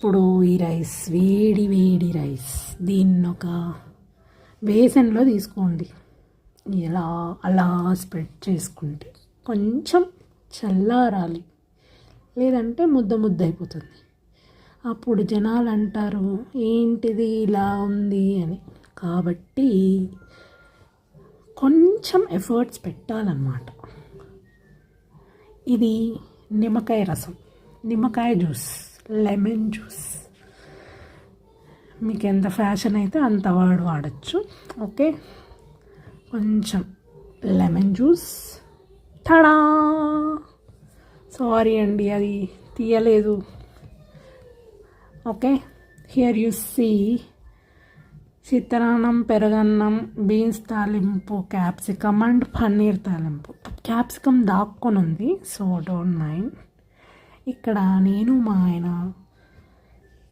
ఇప్పుడు ఈ రైస్ వేడి వేడి రైస్ దీన్ని ఒక బేసన్లో తీసుకోండి. ఇలా అలా స్ప్రెడ్ చేసుకుంటే కొంచెం చల్లారాలి, లేదంటే ముద్ద ముద్ద అయిపోతుంది. అప్పుడు జనాలు అంటారు ఏంటిది ఇలా ఉంది అని. కాబట్టి కొంచెం ఎఫర్ట్స్ పెట్టాలన్నమాట. ఇది నిమ్మకాయ రసం, నిమ్మకాయ జ్యూస్, లెమన్ జ్యూస్, మీకు ఎంత ఫ్యాషన్ అయితే అంత వాడచ్చు. ఓకే, కొంచెం లెమన్ జ్యూస్. టడా! సారీ అండి, అది తీయలేదు. ఓకే, హియర్ యు సీ చిత్రాన్నం, పెరుగన్నం, బీన్స్ తాలింపు, క్యాప్సికమ్ అండ్ పన్నీర్ తాలింపు. క్యాప్సికమ్ దాక్కొని ఉంది, సో డోంట్ మైండ్. ఇక్కడ నేను మా ఆయన